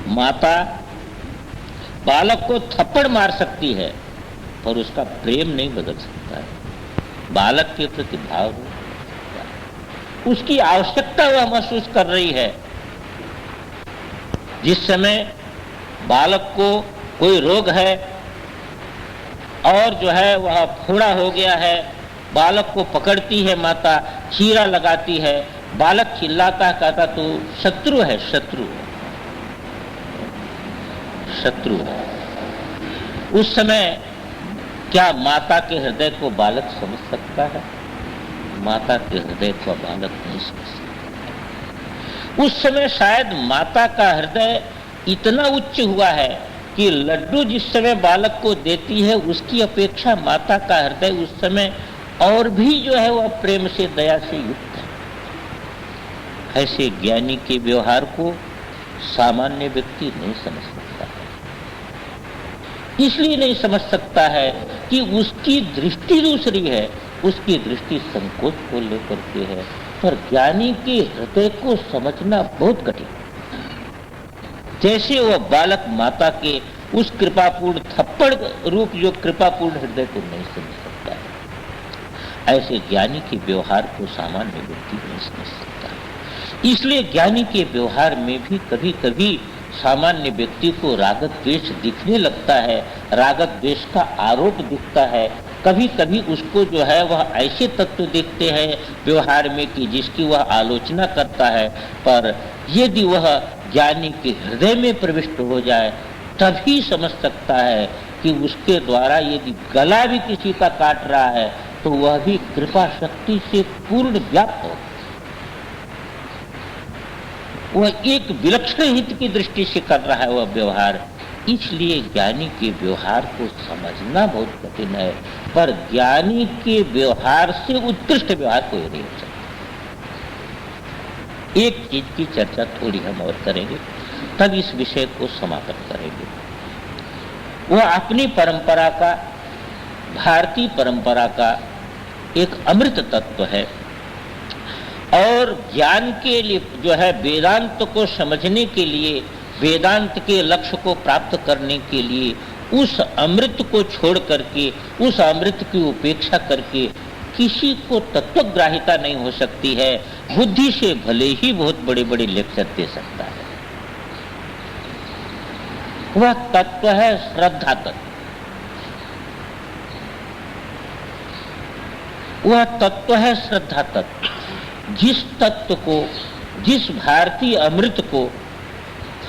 माता बालक को थप्पड़ मार सकती है पर उसका प्रेम नहीं बदल सकता है। बालक के प्रति भाव हो, उसकी आवश्यकता वह महसूस कर रही है। जिस समय बालक को कोई रोग है और जो है वह फोड़ा हो गया है, बालक को पकड़ती है माता, चीरा लगाती है, बालक चिल्लाता कहता तो शत्रु है, शत्रु शत्रु है। उस समय क्या माता के हृदय को बालक समझ सकता है? माता के हृदय को बालक नहीं समझ सकता। उस समय शायद माता का हृदय इतना उच्च हुआ है कि लड्डू जिस समय बालक को देती है उसकी अपेक्षा माता का हृदय उस समय और भी जो है वह प्रेम से, दया से युक्त है। ऐसे ज्ञानी के व्यवहार को सामान्य व्यक्ति नहीं समझ सकता है। इसलिए नहीं समझ सकता है कि उसकी दृष्टि दूसरी है, उसकी दृष्टि संकोच को लेकर के है। पर ज्ञानी के हृदय को समझना बहुत कठिन। जैसे वह बालक माता के उस कृपापूर्ण थप्पड़ रूप जो कृपापूर्ण हृदय को नहीं समझ सकता है, ऐसे ज्ञानी के व्यवहार को सामान्य व्यक्ति नहीं समझ सकता है। इसलिए ज्ञानी के व्यवहार में भी कभी कभी सामान्य व्यक्ति को राग द्वेष दिखने लगता है, राग द्वेष का आरोप दिखता है। कभी कभी उसको जो है वह ऐसे तत्व दिखते हैं व्यवहार में कि जिसकी वह आलोचना करता है। पर यदि वह ज्ञानी के हृदय में प्रविष्ट हो जाए तभी समझ सकता है कि उसके द्वारा यदि गला भी किसी का काट रहा है तो वह भी कृपा शक्ति से पूर्ण व्याप्त हो। वह एक विलक्षण हित की दृष्टि से कर रहा है वह व्यवहार। इसलिए ज्ञानी के व्यवहार को समझना बहुत कठिन है। पर ज्ञानी के व्यवहार से उत्कृष्ट व्यवहार कोई नहीं हो सकता। एक चीज की चर्चा थोड़ी हम और करेंगे, तब इस विषय को समाप्त करेंगे। वह अपनी परंपरा का, भारतीय परंपरा का एक अमृत तत्व है और ज्ञान के लिए जो है वेदांत को समझने के लिए, वेदांत के लक्ष्य को प्राप्त करने के लिए उस अमृत को छोड़ करके, उस अमृत की उपेक्षा करके किसी को तत्वग्राहिता नहीं हो सकती है। बुद्धि से भले ही बहुत बड़े बड़े लेक्चर दे सकता है। वह तत्व है श्रद्धा तत्व। वह तत्व है श्रद्धा तत्व। जिस तत्व को, जिस भारतीय अमृत को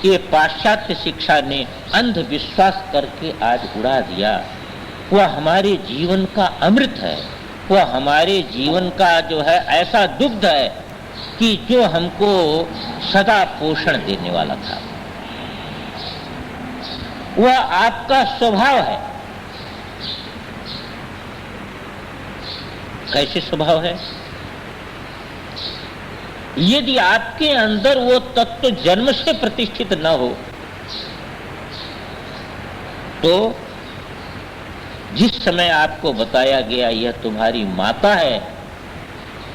ये पाश्चात्य शिक्षा ने अंधविश्वास करके आज उड़ा दिया, वह हमारे जीवन का अमृत है। वह हमारे जीवन का जो है ऐसा दुग्ध है कि जो हमको सदा पोषण देने वाला था। वह आपका स्वभाव है। कैसे स्वभाव है? यदि आपके अंदर वो तत्व जन्म से प्रतिष्ठित न हो तो जिस समय आपको बताया गया यह तुम्हारी माता है,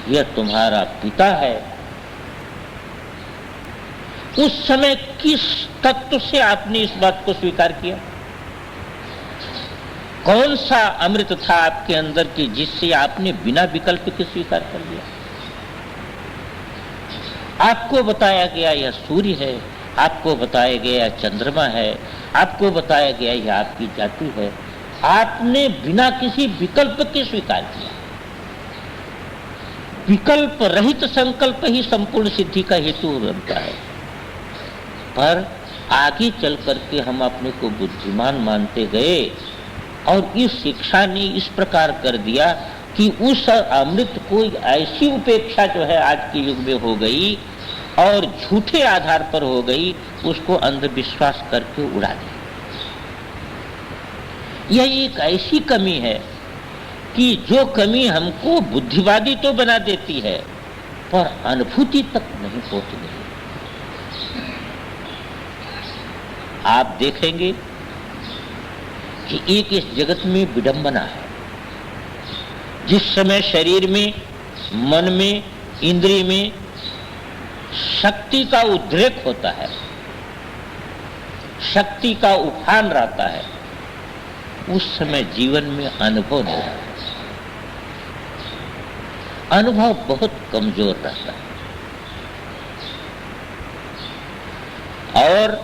यह तुम्हारा पिता है, उस समय किस तत्व से आपने इस बात को स्वीकार किया? कौन सा अमृत था आपके अंदर की जिससे आपने बिना विकल्प के स्वीकार कर लिया? आपको बताया गया यह सूर्य है, आपको बताया गया चंद्रमा है, आपको बताया गया यह आपकी जाति है। आपने बिना किसी विकल्प के स्वीकार किया। विकल्प रहित संकल्प ही संपूर्ण सिद्धि का हेतु बनता है। पर आगे चल करके हम अपने को बुद्धिमान मानते गए और इस शिक्षा ने इस प्रकार कर दिया कि उस अमृत को ऐसी उपेक्षा जो है आज के युग में हो गई और झूठे आधार पर हो गई, उसको अंधविश्वास करके उड़ा दिया। यह एक ऐसी कमी है कि जो कमी हमको बुद्धिवादी तो बना देती है पर अनुभूति तक नहीं पहुंचती। आप देखेंगे कि एक इस जगत में विडंबना है। जिस समय शरीर में, मन में, इंद्रिय में शक्ति का उद्रेक होता है, शक्ति का उफान रहता है, उस समय जीवन में अनुभव नहीं रहता, अनुभव बहुत कमजोर रहता है। और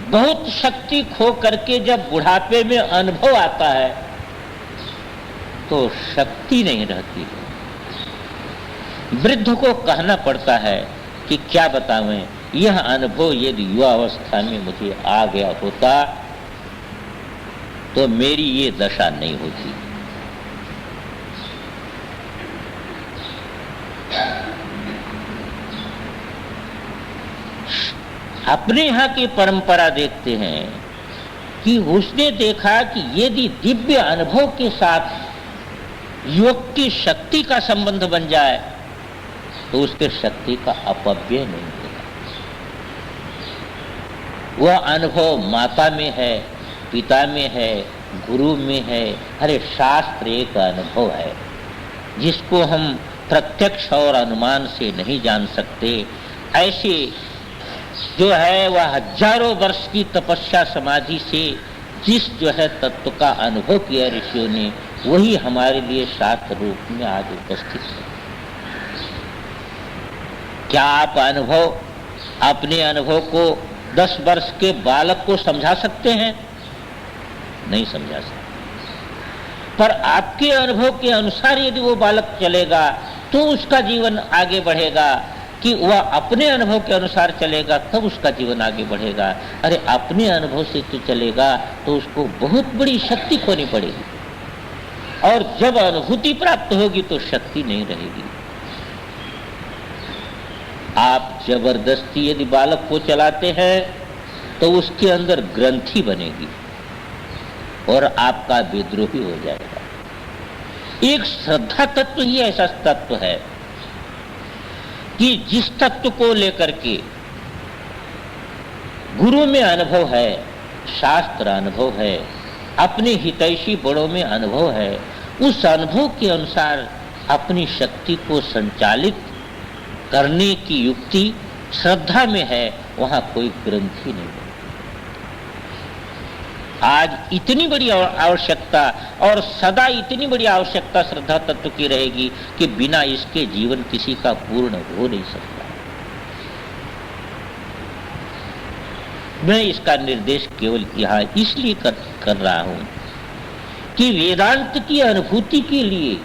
बहुत शक्ति खो करके जब बुढ़ापे में अनुभव आता है तो शक्ति नहीं रहती है। वृद्ध को कहना पड़ता है कि क्या बतावें, यह अनुभव यदि युवा अवस्था में मुझे आ गया होता तो मेरी ये दशा नहीं होती। अपने यहाँ की परंपरा देखते हैं कि उसने देखा कि यदि दिव्य अनुभव के साथ युवक की शक्ति का संबंध बन जाए तो उसके शक्ति का अपव्यय नहीं होगा। वह अनुभव माता में है, पिता में है, गुरु में है। अरे शास्त्र एक अनुभव है जिसको हम प्रत्यक्ष और अनुमान से नहीं जान सकते। ऐसे जो है वह हजारों वर्ष की तपस्या समाधि से जिस जो है तत्व का अनुभव किया ऋषियों ने, वही हमारे लिए शास्त्र रूप में आज उपस्थित है। क्या आप अपने अनुभव को 10 वर्ष के बालक को समझा सकते हैं? नहीं समझा सकते। पर आपके अनुभव के अनुसार यदि वो बालक चलेगा तो उसका जीवन आगे बढ़ेगा, कि वह अपने अनुभव के अनुसार चलेगा तब उसका जीवन आगे बढ़ेगा। अरे अपने अनुभव से तो चलेगा तो उसको बहुत बड़ी शक्ति खोनी पड़ेगी, और जब अनुभूति प्राप्त होगी तो शक्ति नहीं रहेगी। आप जबरदस्ती यदि बालक को चलाते हैं तो उसके अंदर ग्रंथि बनेगी और आपका विद्रोही हो जाएगा। एक श्रद्धा तत्व ही ऐसा तत्व है कि जिस तत्व को लेकर के गुरु में अनुभव है, शास्त्र अनुभव है, अपने हितैषी बड़ों में अनुभव है, उस अनुभव के अनुसार अपनी शक्ति को संचालित करने की युक्ति श्रद्धा में है, वहां कोई ग्रंथि नहीं है। आज इतनी बड़ी आवश्यकता और सदा इतनी बड़ी आवश्यकता श्रद्धा तत्व की रहेगी कि बिना इसके जीवन किसी का पूर्ण हो नहीं सकता। मैं इसका निर्देश केवल यहाँ इसलिए कर रहा हूं कि वेदांत की अनुभूति के लिए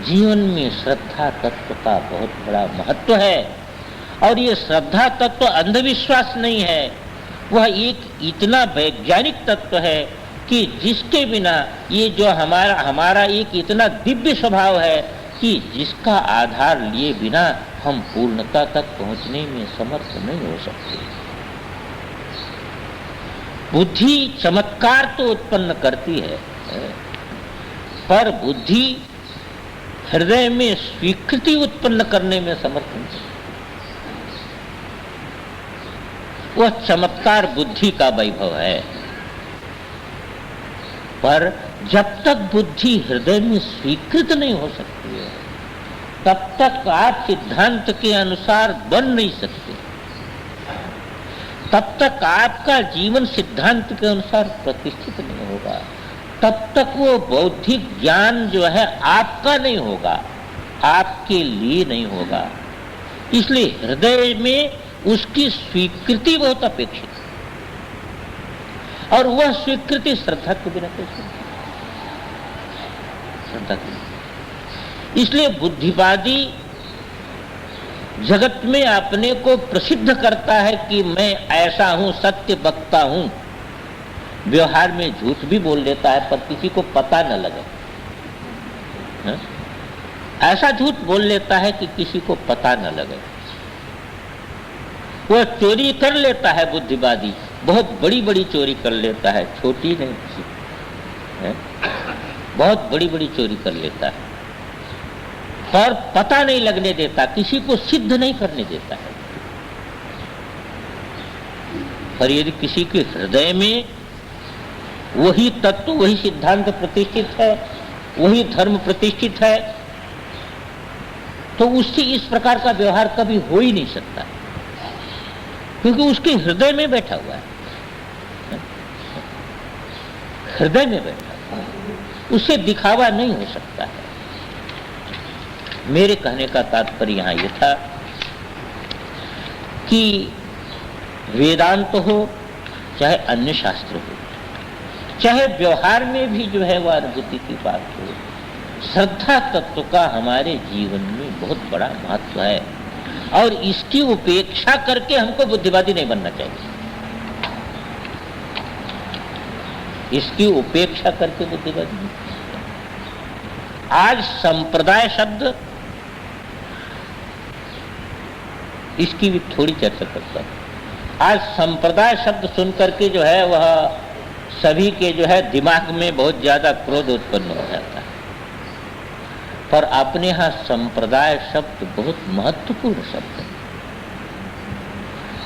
जीवन में श्रद्धा तत्व का बहुत बड़ा महत्व है। और ये श्रद्धा तत्व अंधविश्वास नहीं है, वह एक इतना वैज्ञानिक तत्व है कि जिसके बिना ये जो हमारा एक इतना दिव्य स्वभाव है कि जिसका आधार लिए बिना हम पूर्णता तक पहुंचने में समर्थ नहीं हो सकते। बुद्धि चमत्कार तो उत्पन्न करती है, पर बुद्धि हृदय में स्वीकृति उत्पन्न करने में समर्थ नहीं। वह चमत्कार बुद्धि का वैभव है, पर जब तक बुद्धि हृदय में स्वीकृत नहीं हो सकती है तब तक आप सिद्धांत के अनुसार बन नहीं सकते, तब तक आपका जीवन सिद्धांत के अनुसार प्रतिष्ठित नहीं होगा, तब तक वो बौद्धिक ज्ञान जो है आपका नहीं होगा, आपके लिए नहीं होगा। इसलिए हृदय में उसकी स्वीकृति बहुत अपेक्षित है, और वह स्वीकृति श्रद्धा के बिना कैसे? श्रद्धा के। इसलिए बुद्धिवादी जगत में अपने को प्रसिद्ध करता है कि मैं ऐसा हूं, सत्य वक्ता हूं। व्यवहार में झूठ भी बोल देता है पर किसी को पता न लगे। है? ऐसा झूठ बोल लेता है कि किसी को पता न लगे। वह चोरी कर लेता है, बुद्धिवादी बहुत बड़ी बड़ी चोरी कर लेता है, छोटी नहीं है? बहुत बड़ी बड़ी चोरी कर लेता है, पर पता नहीं लगने देता, किसी को सिद्ध नहीं करने देता है। पर यदि किसी के हृदय में वही तत्व, वही सिद्धांत प्रतिष्ठित है, वही धर्म प्रतिष्ठित है, तो उससे इस प्रकार का व्यवहार कभी हो ही नहीं सकता, क्योंकि उसके हृदय में बैठा हुआ है। हृदय में बैठा था, उसे दिखावा नहीं हो सकता है। मेरे कहने का तात्पर्य यहां यह था कि वेदांत हो चाहे अन्य शास्त्र हो, चाहे व्यवहार में भी जो है वह अनुभूति की बात हो, श्रद्धा तत्व का हमारे जीवन में बहुत बड़ा महत्व है और इसकी उपेक्षा करके हमको बुद्धिवादी नहीं बनना चाहिए। इसकी उपेक्षा करके बुद्धिवादी नहीं। आज संप्रदाय शब्द, इसकी भी थोड़ी चर्चा करता हूं। आज संप्रदाय शब्द सुन करके जो है वह सभी के जो है दिमाग में बहुत ज्यादा क्रोध उत्पन्न हो जाता है, पर अपने यहां संप्रदाय शब्द बहुत महत्वपूर्ण शब्द है।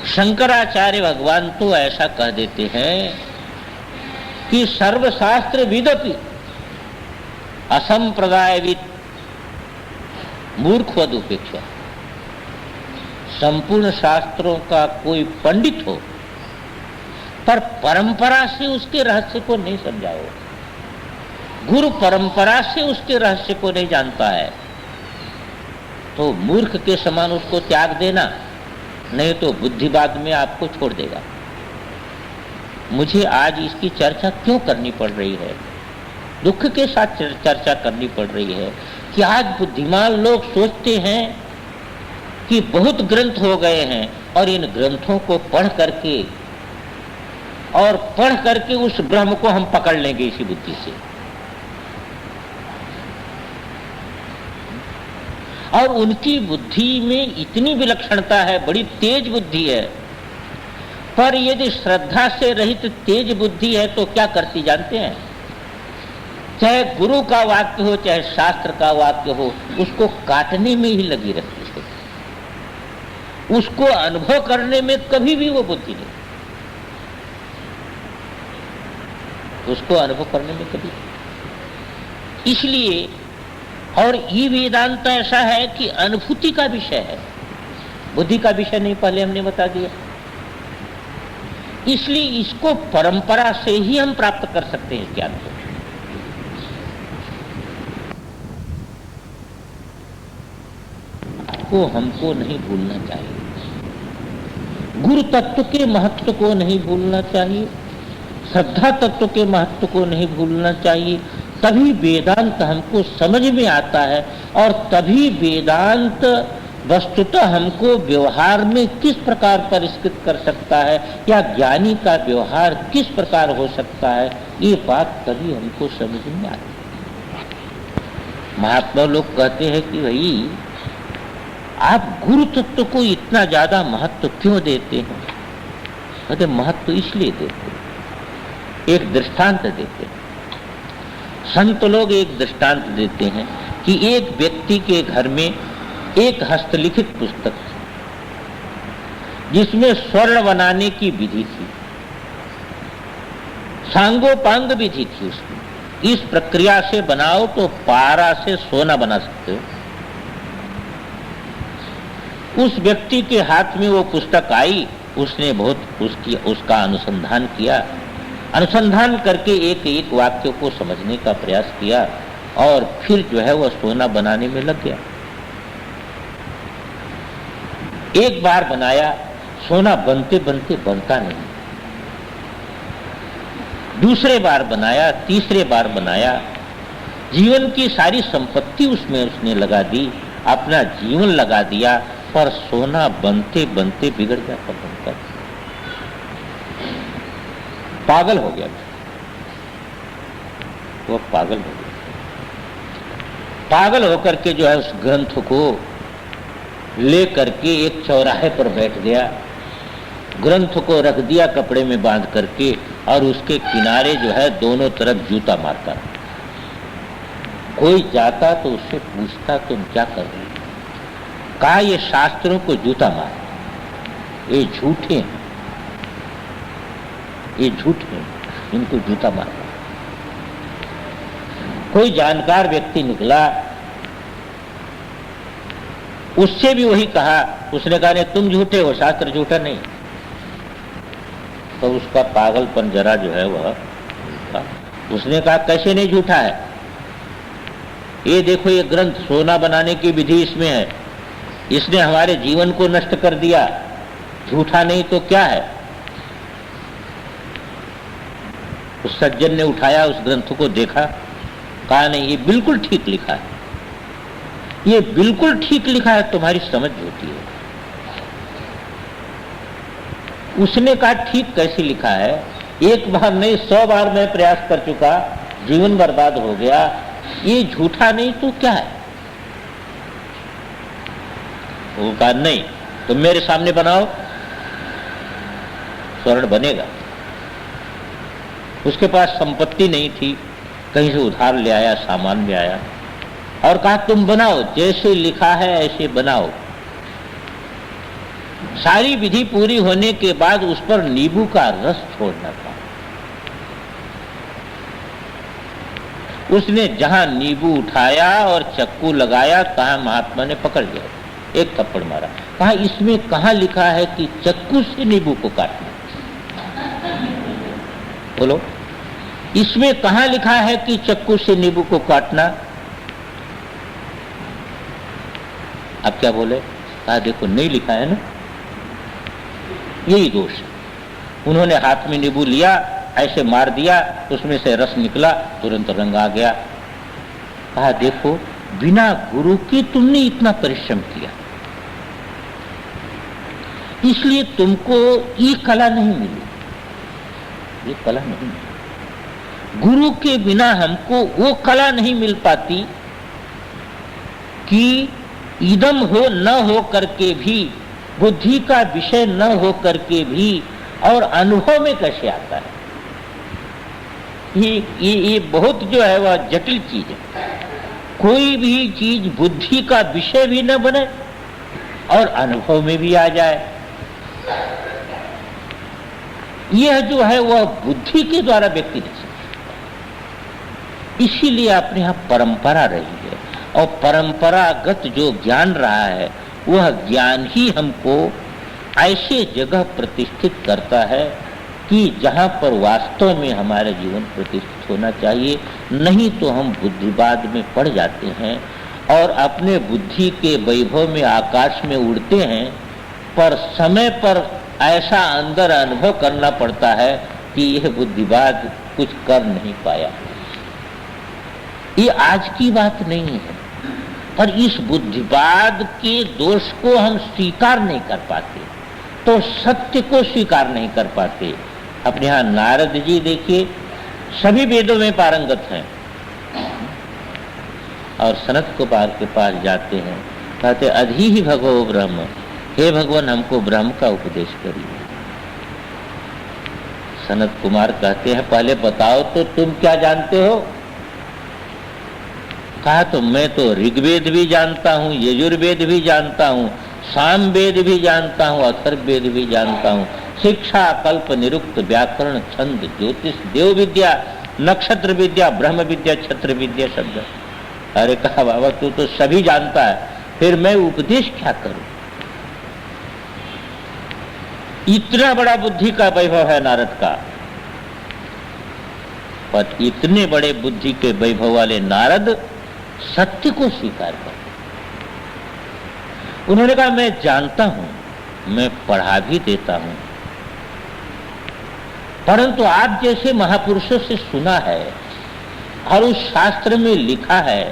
शंकराचार्य भगवान तो ऐसा कह देते हैं कि सर्वशास्त्र विदपि असंप्रदायविद मूर्खवद उपेक्षा। संपूर्ण शास्त्रों का कोई पंडित हो पर परंपरा से उसके रहस्य को नहीं समझाओ, गुरु परंपरा से उसके रहस्य को नहीं जानता है, तो मूर्ख के समान उसको त्याग देना, नहीं तो बुद्धिवाद में आपको छोड़ देगा। मुझे आज इसकी चर्चा क्यों करनी पड़ रही है, दुख के साथ चर्चा करनी पड़ रही है कि आज बुद्धिमान लोग सोचते हैं कि बहुत ग्रंथ हो गए हैं और इन ग्रंथों को पढ़ करके उस ब्रह्म को हम पकड़ लेंगे इसी बुद्धि से। और उनकी बुद्धि में इतनी विलक्षणता है, बड़ी तेज बुद्धि है, पर यदि श्रद्धा से रहित तेज बुद्धि है तो क्या करती जानते हैं? चाहे गुरु का वाक्य हो चाहे शास्त्र का वाक्य हो, उसको काटने में ही लगी रहती है, उसको अनुभव करने में कभी भी वो बुद्धि नहीं, उसको अनुभव करने में कभी। इसलिए और ये वेदांत ऐसा है कि अनुभूति का विषय है, बुद्धि का विषय नहीं, पहले हमने बता दिया। इसलिए इसको परंपरा से ही हम प्राप्त कर सकते हैं ज्ञान को। को हमको नहीं भूलना चाहिए, गुरु तत्व के महत्व को नहीं भूलना चाहिए, श्रद्धा तत्व के महत्व को नहीं भूलना चाहिए। तभी वेदांत हमको समझ में आता है और तभी वेदांत वस्तुतः हमको व्यवहार में किस प्रकार परिष्कृत कर सकता है या ज्ञानी का व्यवहार किस प्रकार हो सकता है, ये बात तभी हमको समझ में आती है। महात्मा लोग कहते हैं कि भाई आप गुरु तत्व को इतना ज्यादा महत्व क्यों देते हैं? कहते महत्व इसलिए देते हैं, एक दृष्टांत देते हैं। संत लोग एक दृष्टांत देते हैं कि एक व्यक्ति के घर में एक हस्तलिखित पुस्तक थी जिसमें स्वर्ण बनाने की विधि थी, सांगोपांग विधि थी उसकी। इस प्रक्रिया से बनाओ तो पारा से सोना बना सकते हो। उस व्यक्ति के हाथ में वो पुस्तक आई, उसने बहुत उसका अनुसंधान किया, अनुसंधान करके एक एक वाक्य को समझने का प्रयास किया और फिर जो है वह सोना बनाने में लग गया। एक बार बनाया, सोना बनते बनते बनता नहीं। दूसरे बार बनाया, तीसरे बार बनाया, जीवन की सारी संपत्ति उसमें उसने लगा दी, अपना जीवन लगा दिया, पर सोना बनते बनते बिगड़ जाता, बनता पागल हो गया। वो पागल हो गया, पागल होकर के जो है उस ग्रंथ को ले करके एक चौराहे पर बैठ गया, ग्रंथ को रख दिया कपड़े में बांध करके और उसके किनारे जो है दोनों तरफ जूता मारता। कोई जाता तो उससे पूछता तुम क्या कर रहे हो? कहा ये शास्त्रों को जूता मार, ये झूठे हैं, ये झूठ है, इनको जूता मारना। कोई जानकार व्यक्ति निकला, उससे भी वही कहा, उसने कहा नहीं तुम झूठे हो, शास्त्र झूठा नहीं। तो उसका पागलपन जरा जो है वह था। उसने कहा कैसे नहीं झूठा है, ये देखो ये ग्रंथ सोना बनाने की विधि इसमें है, इसने हमारे जीवन को नष्ट कर दिया, झूठा नहीं तो क्या है। उस सज्जन ने उठाया उस ग्रंथ को देखा, कहा नहीं ये बिल्कुल ठीक लिखा है, ये बिल्कुल ठीक लिखा है, तुम्हारी समझ झूठी है। उसने कहा ठीक कैसे लिखा है, एक बार नहीं 100 बार मैं प्रयास कर चुका, जीवन बर्बाद हो गया, ये झूठा नहीं तो क्या है। वो कहा नहीं, तुम मेरे सामने बनाओ, स्वर्ण बनेगा। उसके पास संपत्ति नहीं थी, कहीं से उधार ले आया, सामान ले आया और कहा तुम बनाओ, जैसे लिखा है ऐसे बनाओ। सारी विधि पूरी होने के बाद उस पर नींबू का रस छोड़ना था। उसने जहां नींबू उठाया और चक्कू लगाया, कहा महात्मा ने पकड़ लिया, एक थप्पड़ मारा, कहा इसमें कहां लिखा है कि चक्कू से नींबू को काटना। बोलो, इसमें कहां लिखा है कि चक्कू से नींबू को काटना। अब क्या बोले, कहा देखो नहीं लिखा है ना, यही दोष है। उन्होंने हाथ में नींबू लिया, ऐसे मार दिया, उसमें से रस निकला, तुरंत रंग आ गया। कहा देखो बिना गुरु के तुमने इतना परिश्रम किया, इसलिए तुमको ये कला नहीं मिली, ये कला नहीं मिली। गुरु के बिना हमको वो कला नहीं मिल पाती कि इदम हो न हो करके भी, बुद्धि का विषय न हो करके भी और अनुभव में कैसे आता है। ये बहुत जो है वह जटिल चीज है। कोई भी चीज बुद्धि का विषय भी न बने और अनुभव में भी आ जाए, यह जो है वह बुद्धि के द्वारा व्यक्ति नहीं सकता। इसीलिए अपने यहां परंपरा रही है और परंपरागत जो ज्ञान रहा है वह ज्ञान ही हमको ऐसे जगह प्रतिष्ठित करता है कि जहां पर वास्तव में हमारा जीवन प्रतिष्ठित होना चाहिए। नहीं तो हम बुद्धिवाद में पड़ जाते हैं और अपने बुद्धि के वैभव में आकाश में उड़ते हैं, पर समय पर ऐसा अंदर अनुभव करना पड़ता है कि यह बुद्धिवाद कुछ कर नहीं पाया। ये आज की बात नहीं है, पर इस बुद्धिवाद के दोष को हम स्वीकार नहीं कर पाते, तो सत्य को स्वीकार नहीं कर पाते। अपने यहां नारद जी देखिए, सभी वेदों में पारंगत हैं और सनत कुमार के पास जाते हैं, कहते अधि ही भगवो ब्रह्म, हे भगवान हमको ब्रह्म का उपदेश करिए। सनत कुमार कहते हैं पहले बताओ तो तुम क्या जानते हो। कहा तो मैं तो ऋग्वेद भी जानता हूँ, यजुर्वेद भी जानता हूँ, सामवेद भी जानता हूँ, अथर्ववेद भी जानता हूँ, शिक्षा कल्प निरुक्त व्याकरण छंद ज्योतिष देव विद्या नक्षत्र विद्या ब्रह्म विद्या छत्र विद्या शब्द। अरे कहा बाबा तू तो सभी जानता है, फिर मैं उपदेश क्या करूं। इतना बड़ा बुद्धि का वैभव है नारद का, पर इतने बड़े बुद्धि के वैभव वाले नारद सत्य को स्वीकार कर। उन्होंने कहा मैं जानता हूं, मैं पढ़ा भी देता हूं, परंतु आप जैसे महापुरुषों से सुना है और उस शास्त्र में लिखा है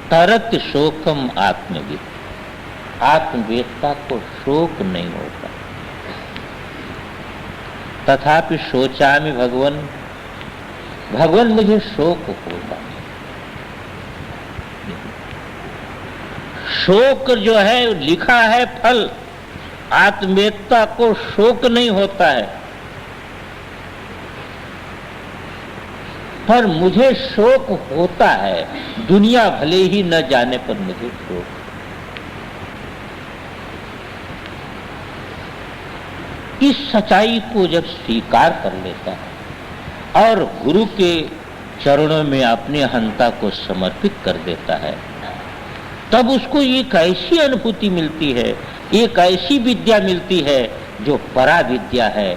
तरत शोकम आत्मविद, आत्मवेदता को शोक नहीं होता। तथापि सोचामि भगवन, भगवान मुझे शोक होता। शोक जो है लिखा है फल, आत्मवेदता को शोक नहीं होता है, पर मुझे शोक होता है, दुनिया भले ही न जाने पर मुझे शोक। इस सच्चाई को जब स्वीकार कर लेता है और गुरु के चरणों में अपने अहंता को समर्पित कर देता है, तब उसको एक ऐसी अनुभूति मिलती है, एक ऐसी विद्या मिलती है जो परा विद्या है,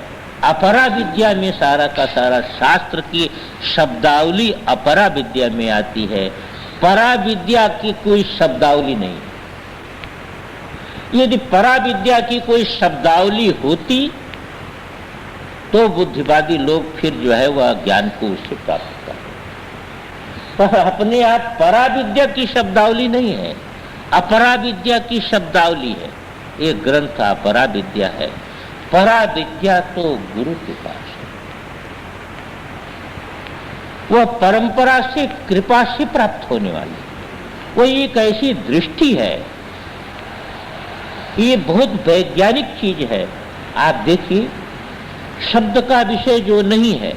अपरा विद्या में सारा का सारा शास्त्र की शब्दावली अपरा विद्या में आती है, परा विद्या की कोई शब्दावली नहीं। यदि परा विद्या की कोई शब्दावली होती तो बुद्धिवादी लोग फिर जो है वह ज्ञान को उससे प्राप्त करते, पर अपने आप परा विद्या की शब्दावली नहीं है, अपरा विद्या की शब्दावली है। ये ग्रंथ अपरा विद्या है, परा विद्या तो गुरु के पास है, वह परंपरा से कृपा से प्राप्त होने वाली, वह एक ऐसी दृष्टि है, ये बहुत वैज्ञानिक चीज है। आप देखिए, शब्द का विषय जो नहीं है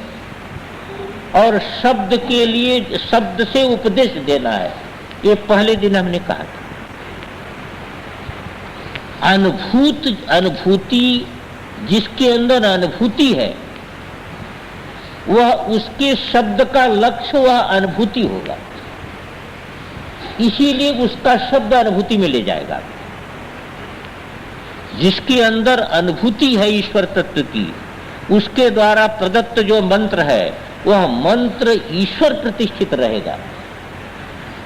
और शब्द के लिए शब्द से उपदेश देना है, ये पहले दिन हमने कहा था। अनुभूति जिसके अंदर अनुभूति है वह उसके शब्द का लक्ष्य वह अनुभूति होगा, इसीलिए उसका शब्द अनुभूति में ले जाएगा। जिसके अंदर अनुभूति है ईश्वर तत्व की, उसके द्वारा प्रदत्त जो मंत्र है वह मंत्र ईश्वर प्रतिष्ठित रहेगा,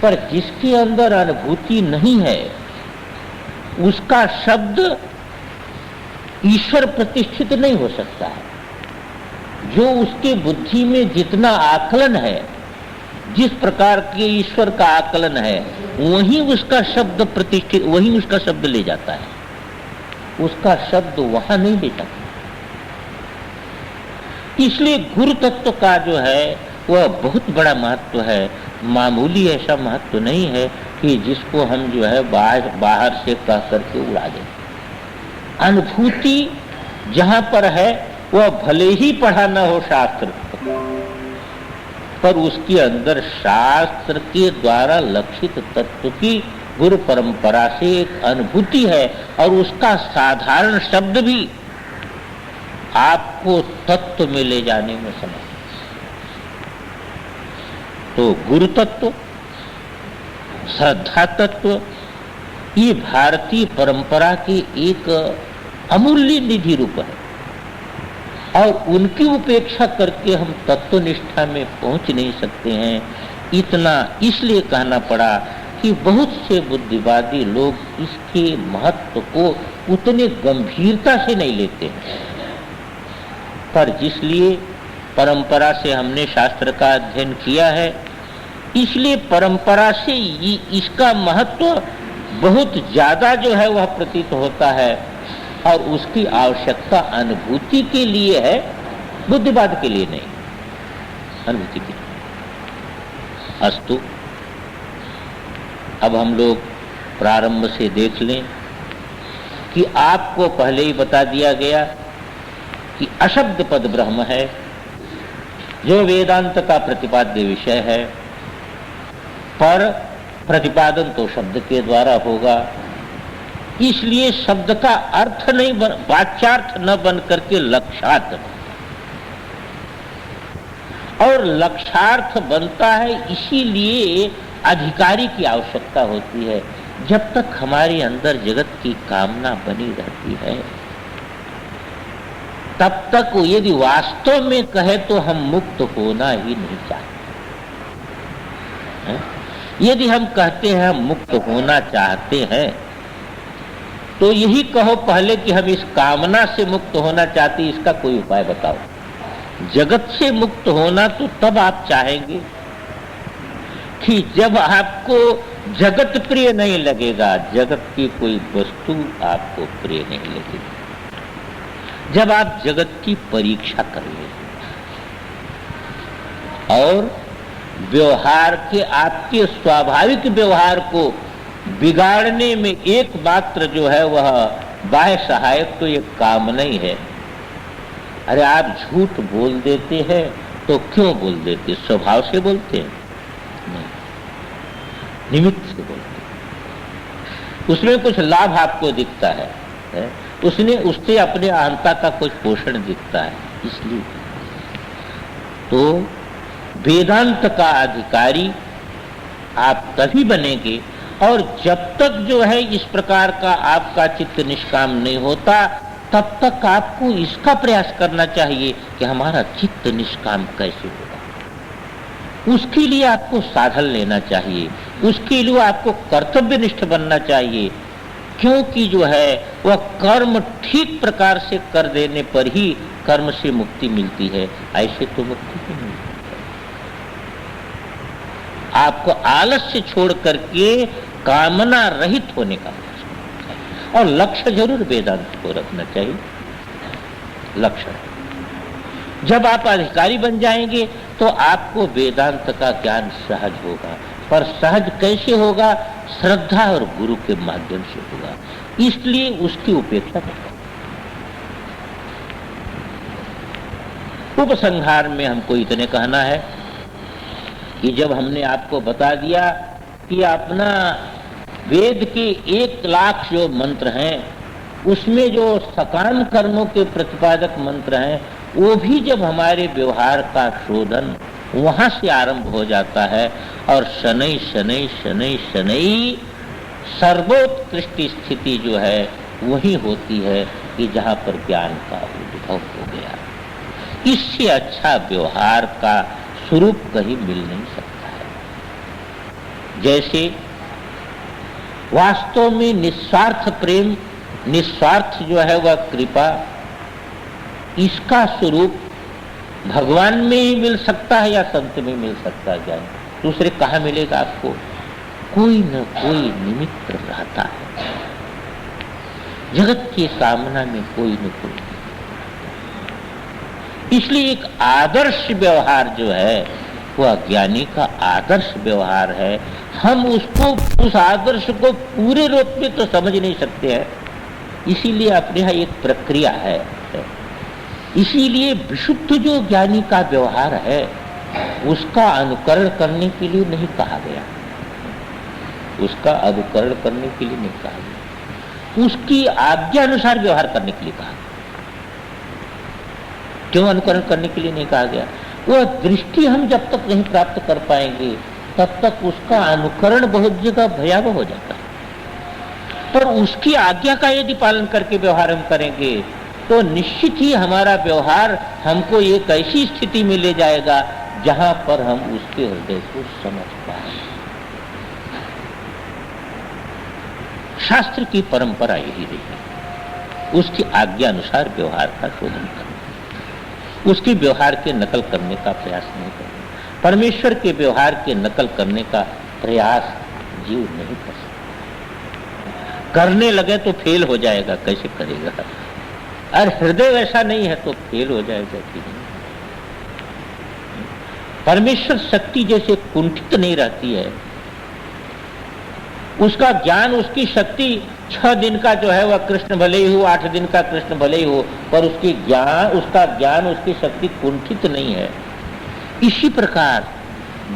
पर जिसके अंदर अनुभूति नहीं है उसका शब्द ईश्वर प्रतिष्ठित नहीं हो सकता है। जो उसके बुद्धि में जितना आकलन है, जिस प्रकार के ईश्वर का आकलन है, वही उसका शब्द प्रतिष्ठित, वही उसका शब्द ले जाता है, उसका शब्द वहां नहीं ले सकता। इसलिए गुरु तत्व का जो है वह बहुत बड़ा महत्व है, मामूली ऐसा महत्व नहीं है कि जिसको हम जो है बाहर से कह करके उड़ा दें। अनुभूति जहां पर है वह भले ही पढ़ा न हो शास्त्र, पर उसके अंदर शास्त्र के द्वारा लक्षित तत्व की गुरु परंपरा से एक अनुभूति है, और उसका साधारण शब्द भी आपको तत्व में ले जाने में समर्थ। तो गुरु तत्व, श्रद्धा तत्व, ये भारतीय परंपरा की एक अमूल्य निधि रूप है, और उनकी उपेक्षा करके हम तत्वनिष्ठा में पहुंच नहीं सकते हैं। इतना इसलिए कहना पड़ा कि बहुत से बुद्धिवादी लोग इसके महत्व को उतने गंभीरता से नहीं लेते हैं, पर जिसलिए परंपरा से हमने शास्त्र का अध्ययन किया है, इसलिए परंपरा से इसका महत्व बहुत ज्यादा जो है वह प्रतीत होता है, और उसकी आवश्यकता अनुभूति के लिए है, बुद्धिवाद के लिए नहीं, अनुभूति के लिए। अस्तु, अब हम लोग प्रारंभ से देख लें कि आपको पहले ही बता दिया गया कि अशब्द पद ब्रह्म है, जो वेदांत का प्रतिपाद्य विषय है, पर प्रतिपादन तो शब्द के द्वारा होगा, इसलिए शब्द का अर्थ नहीं वाच्यार्थ न बन करके लक्ष्यार्थ, और लक्ष्यार्थ बनता है इसीलिए अधिकारी की आवश्यकता होती है। जब तक हमारे अंदर जगत की कामना बनी रहती है, तब तक यदि वास्तव में कहे तो हम मुक्त होना ही नहीं चाहते। यदि हम कहते हैं हम मुक्त होना चाहते हैं, तो यही कहो पहले कि हम इस कामना से मुक्त होना चाहते, इसका कोई उपाय बताओ। जगत से मुक्त होना तो तब आप चाहेंगे कि जब आपको जगत प्रिय नहीं लगेगा, जगत की कोई वस्तु आपको प्रिय नहीं लगेगी, जब आप जगत की परीक्षा करेंगे और व्यवहार के, आपके स्वाभाविक व्यवहार को बिगाड़ने में एकमात्र जो है वह बाह्य सहायक तो ये कामना ही है। अरे आप झूठ बोल देते हैं तो क्यों बोल देते? स्वभाव से बोलते हैं? नहीं, निमित्त से बोलते हैं। उसमें कुछ लाभ आपको दिखता है? उससे अपने अहंता का कुछ पोषण दिखता है, इसलिए। तो वेदांत का अधिकारी आप तभी बनेंगे, और जब तक जो है इस प्रकार का आपका चित्त निष्काम नहीं होता, तब तक आपको इसका प्रयास करना चाहिए कि हमारा चित्त निष्काम कैसे होगा। उसके लिए आपको साधन लेना चाहिए, उसके लिए आपको कर्तव्यनिष्ठ बनना चाहिए, क्योंकि जो है वह कर्म ठीक प्रकार से कर देने पर ही कर्म से मुक्ति मिलती है, ऐसे तो मुक्ति नहीं मिलती। आपको आलस्य छोड़ करके कामना रहित होने का प्रयास करना चाहिए और लक्ष्य जरूर वेदांत को रखना चाहिए। लक्ष्य जब आप अधिकारी बन जाएंगे तो आपको वेदांत का ज्ञान सहज होगा, पर सहज कैसे होगा? श्रद्धा और गुरु के माध्यम से होगा, इसलिए उसकी उपेक्षा करें। उपसंहार में हमको इतने कहना है कि जब हमने आपको बता दिया कि अपना वेद के 1,00,000 जो मंत्र हैं उसमें जो सकाम कर्मों के प्रतिपादक मंत्र हैं वो भी जब हमारे व्यवहार का शोधन वहां से आरंभ हो जाता है और शनै शनै शनै शनै सर्वोत्कृष्ट स्थिति जो है वही होती है कि जहां पर ज्ञान का उद्भव हो गया। इससे अच्छा व्यवहार का स्वरूप कहीं मिल नहीं सकता है। जैसे वास्तव में निस्वार्थ प्रेम, निस्वार्थ जो है वह कृपा, इसका स्वरूप भगवान में ही मिल सकता है या संत में मिल सकता है? ज्ञान दूसरे कहाँ मिलेगा आपको? कोई न कोई निमित्त रहता है, जगत के कामना में कोई न कोई। इसलिए एक आदर्श व्यवहार जो है वह ज्ञानी का आदर्श व्यवहार है। हम उसको, उस आदर्श को पूरे रूप में तो समझ नहीं सकते हैं, इसीलिए अपने यहाँ एक प्रक्रिया है। इसीलिए विशुद्ध जो ज्ञानी का व्यवहार है उसका अनुकरण करने के लिए नहीं कहा गया, उसका अनुकरण करने के लिए नहीं कहा गया, उसकी आज्ञा अनुसार व्यवहार करने के लिए कहा गया। क्यों अनुकरण करने के लिए नहीं कहा गया? वह दृष्टि हम जब तक नहीं प्राप्त कर पाएंगे तब तक उसका अनुकरण बहुत जगह भयावह हो जाता है। पर उसकी आज्ञा का यदि पालन करके व्यवहार हम करेंगे तो निश्चित ही हमारा व्यवहार हमको एक ऐसी स्थिति में ले जाएगा जहां पर हम उसके हृदय को समझ पाए। शास्त्र की परंपरा यही रही, उसकी आज्ञा अनुसार व्यवहार का शोधन करना, उसके व्यवहार के नकल करने का प्रयास नहीं करना। परमेश्वर के व्यवहार के नकल करने का प्रयास जीव नहीं कर सकता। करने लगे तो फेल हो जाएगा, कैसे करेगा? और हृदय वैसा नहीं है तो फेल हो जाएगा कि नहीं। परमेश्वर शक्ति जैसे कुंठित नहीं रहती है, उसका ज्ञान, उसकी शक्ति 6 दिन का जो है वह कृष्ण भले ही हो, 8 दिन का कृष्ण भले ही हो, पर उसकी ज्ञान, उसका ज्ञान, उसकी शक्ति कुंठित नहीं है। इसी प्रकार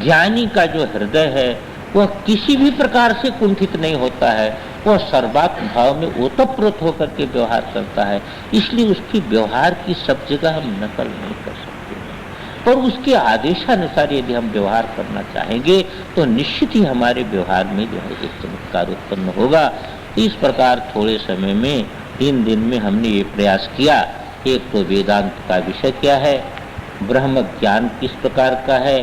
ज्ञानी का जो हृदय है वह किसी भी प्रकार से कुंठित नहीं होता है, वह सर्वात्म भाव में ओतप्रोत होकर के व्यवहार करता है। इसलिए उसकी व्यवहार की सब जगह हम नकल नहीं कर सकते, पर उसके आदेशानुसार यदि हम व्यवहार करना चाहेंगे तो निश्चित ही हमारे व्यवहार में जो है एक चमत्कार उत्पन्न होगा। इस प्रकार थोड़े समय में 3 दिन में हमने ये प्रयास किया। एक तो वेदांत का विषय क्या है, ब्रह्म ज्ञान किस प्रकार का है,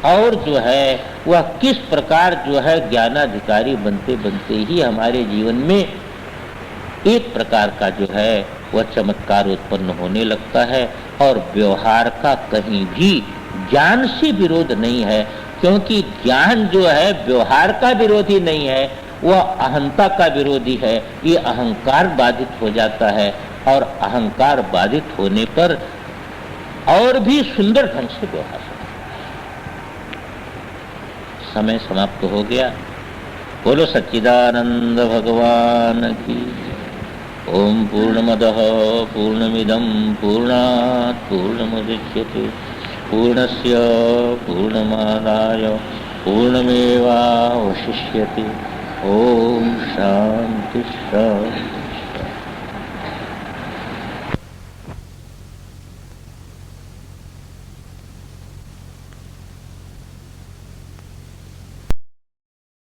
और जो है वह किस प्रकार जो है ज्ञानाधिकारी बनते बनते ही हमारे जीवन में एक प्रकार का जो है वह चमत्कार उत्पन्न होने लगता है। और व्यवहार का कहीं भी ज्ञान से विरोध नहीं है, क्योंकि ज्ञान जो है व्यवहार का विरोधी नहीं है, वह अहंता का विरोधी है। ये अहंकार बाधित हो जाता है और अहंकार बाधित होने पर और भी सुंदर ढंग से व्यवहार। समय समाप्त हो गया। बोलो सच्चिदानंद भगवान की। ओम पूर्णमदः पूर्णमिदं पूर्णात् पूर्णमुदच्यते पूर्णस्य पूर्णमादाय पूर्णमेवावशिष्यते। ओम शांति शांति।